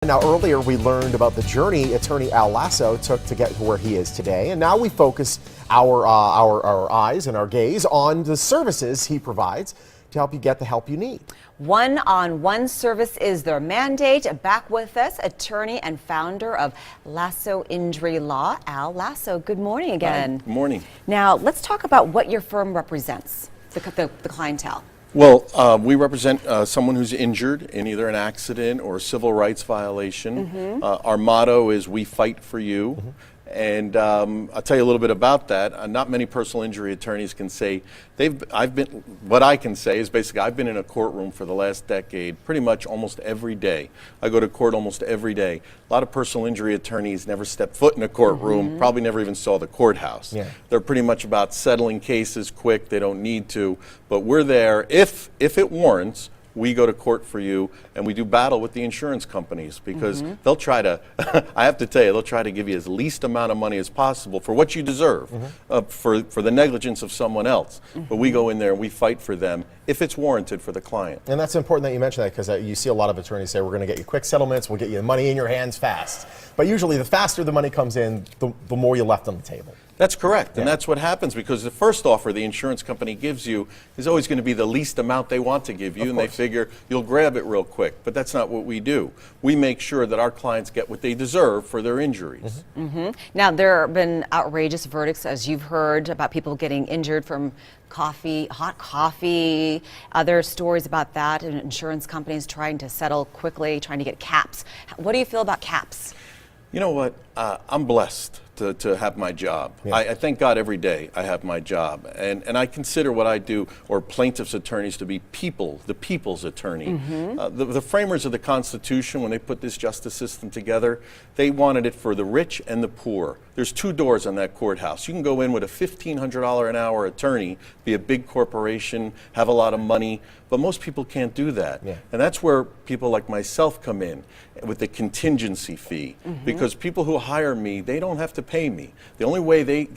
Now, earlier we learned about the journey attorney Al Lasso took to get to where he is today, and now we focus our eyes and our gaze on the services he provides to help you get the help you need. One-on-one service is their mandate. Back with us, attorney and founder of Lasso Injury Law, Al Lasso. Good morning again. Good morning. Now, let's talk about what your firm represents, the clientele. Well, we represent someone who's injured in either an accident or a civil rights violation. Our motto is "We fight for you." And I'll tell you a little bit about that. Not many personal injury attorneys can say what I can say is basically I've been in a courtroom for the last decade, pretty much almost every day. I go to court almost every day. A lot of personal injury attorneys never step foot in a courtroom, probably never even saw the courthouse. Yeah. They're pretty much about settling cases quick. They don't need to, but we're there if it warrants. We go to court for you, and we do battle with the insurance companies because they'll try to, I have to tell you, they'll try to give you as least amount of money as possible for what you deserve, for the negligence of someone else. But we go in there and we fight for them if it's warranted for the client. And that's important that you mention that because you see a lot of attorneys say, we're going to get you quick settlements, we'll get you the money in your hands fast. But usually the faster the money comes in, the more you left on the table. That's correct, and that's what happens because the first offer the insurance company gives you is always going to be the least amount they want to give you, and they figure you'll grab it real quick. But that's not what we do. We make sure that our clients get what they deserve for their injuries. Now, there have been outrageous verdicts, as you've heard, about people getting injured from hot coffee, other stories about that, and insurance companies trying to settle quickly, trying to get caps. What do you feel about caps? You know what? I'm blessed to have my job. Yeah. I thank God every day I have my job. And I consider what I do, or plaintiff's attorneys, to be the people's attorney. The framers of the Constitution, when they put this justice system together, they wanted it for the rich and the poor. There's two doors on that courthouse. You can go in with a $1,500 an hour attorney, be a big corporation, have a lot of money, but most people can't do that. Yeah. And that's where people like myself come in with the contingency fee. Because people who hire me, they don't have to pay me. The only way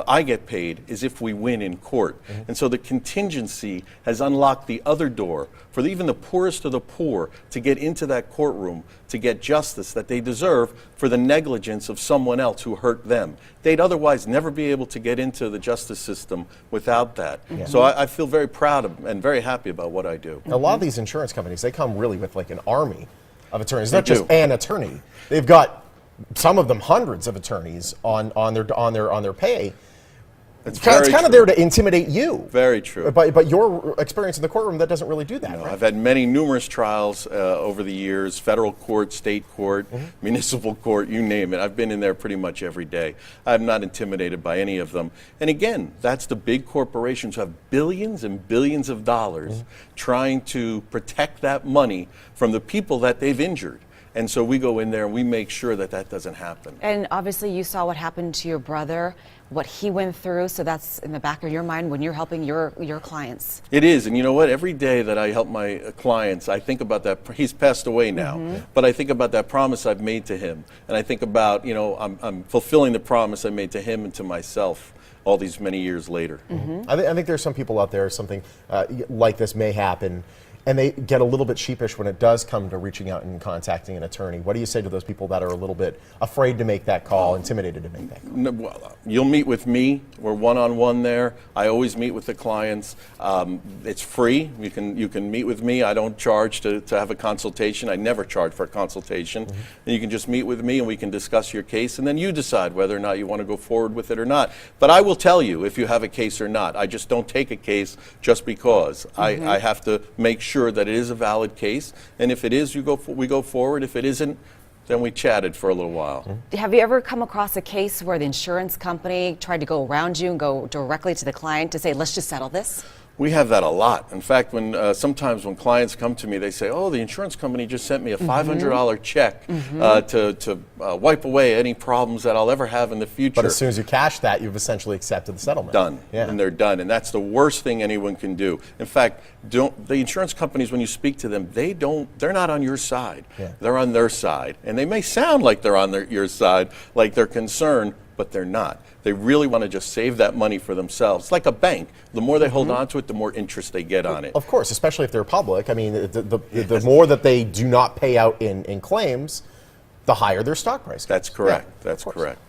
I get paid is if we win in court. And so the contingency has unlocked the other door for even the poorest of the poor to get into that courtroom to get justice that they deserve for the negligence of someone else who hurt them. They'd otherwise never be able to get into the justice system without that. So I feel very proud and very happy about what I do. A lot of these insurance companies, they come really with like an army of attorneys, not just an attorney. They've got some of them hundreds of attorneys on their pay. It's kind of there to intimidate you. Very true. But your experience in the courtroom, that doesn't really do that, right? I've had numerous trials over the years, federal court, state court, municipal court, you name it. I've been in there pretty much every day. I'm not intimidated by any of them. And again, that's the big corporations who have billions and billions of dollars trying to protect that money from the people that they've injured. And so we go in there and we make sure that that doesn't happen. And obviously you saw what happened to your brother, what he went through, so that's in the back of your mind when you're helping your clients. It is, and you know what? Every day that I help my clients, I think about that. He's passed away now, but I think about that promise I've made to him. And I think about, I'm fulfilling the promise I made to him and to myself all these many years later. I think there's some people out there, something like this may happen, and they get a little bit sheepish when it does come to reaching out and contacting an attorney. What do you say to those people that are a little bit afraid to make that call, intimidated to make that call? No, well, you'll meet with me. We're one-on-one there. I always meet with the clients. It's free. You can meet with me. I don't charge to have a consultation. I never charge for a consultation. And you can just meet with me and we can discuss your case, and then you decide whether or not you want to go forward with it or not. But I will tell you if you have a case or not. I just don't take a case just because. I have to make sure that it is a valid case, and if it is, we go forward. If it isn't, then we chatted for a little while. Have you ever come across a case where the insurance company tried to go around you and go directly to the client to say, let's just settle this? We have that a lot. In fact, sometimes when clients come to me, they say, oh, the insurance company just sent me a $500 check to wipe away any problems that I'll ever have in the future. But as soon as you cash that, you've essentially accepted the settlement. Done. Yeah. And they're done. And that's the worst thing anyone can do. In fact, the insurance companies, when you speak to them, they're not on your side. Yeah. They're on their side. And they may sound like they're on your side, like they're concerned, but they're not. They really want to just save that money for themselves. It's like a bank. The more they hold on to it, the more interest they get on it. Of course, especially if they're public. I mean, the more that they do not pay out in claims, the higher their stock price goes. That's correct. Yeah, That's correct.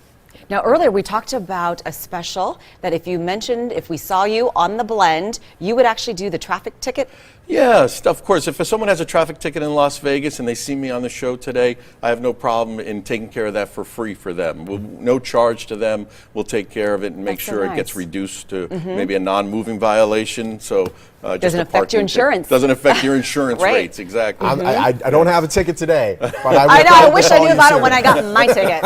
Now, earlier we talked about a special that if we saw you on the blend, you would actually do the traffic ticket. Yes, of course. If someone has a traffic ticket in Las Vegas and they see me on the show today, I have no problem in taking care of that for free for them. No charge to them. We'll take care of it and make That's so sure nice. it gets reduced to maybe a non-moving violation. So just Doesn't a affect your parking ticket. insurance. Doesn't affect your insurance Right. rates, exactly. I don't have a ticket today, but I know. I wish I knew about it when I got my ticket.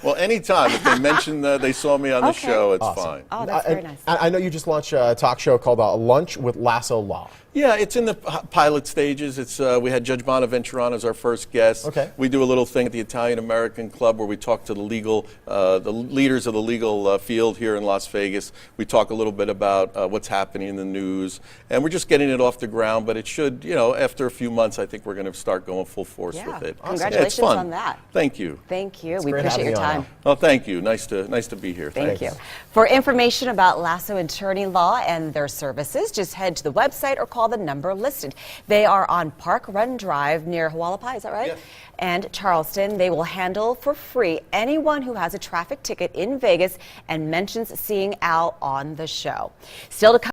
Well, anytime. If they mention that they saw me on the Okay. show, it's fine. Oh, that's very nice. I know you just launched a talk show called Lunch with Lasso Law. Yeah, it's in the pilot stages. It's we had Judge Bonaventure on as our first guest. Okay. We do a little thing at the Italian American Club where we talk to the leaders of the legal field here in Las Vegas. We talk a little bit about what's happening in the news, and we're just getting it off the ground. But it should, after a few months, I think we're going to start going full force Yeah. with it. Congratulations Yeah, it's fun. on that. Thank you. Thank you. We great appreciate having your you on, time. Oh, thank you. Nice to be here. Thank you. Thanks. For information about Lasso Attorney Law and their services, just head to the website or call the number listed. They are on Park Run Drive near Hualapai, is that right? Yes. And Charleston. They will handle for free anyone who has a traffic ticket in Vegas and mentions seeing Al on the show. Still to come.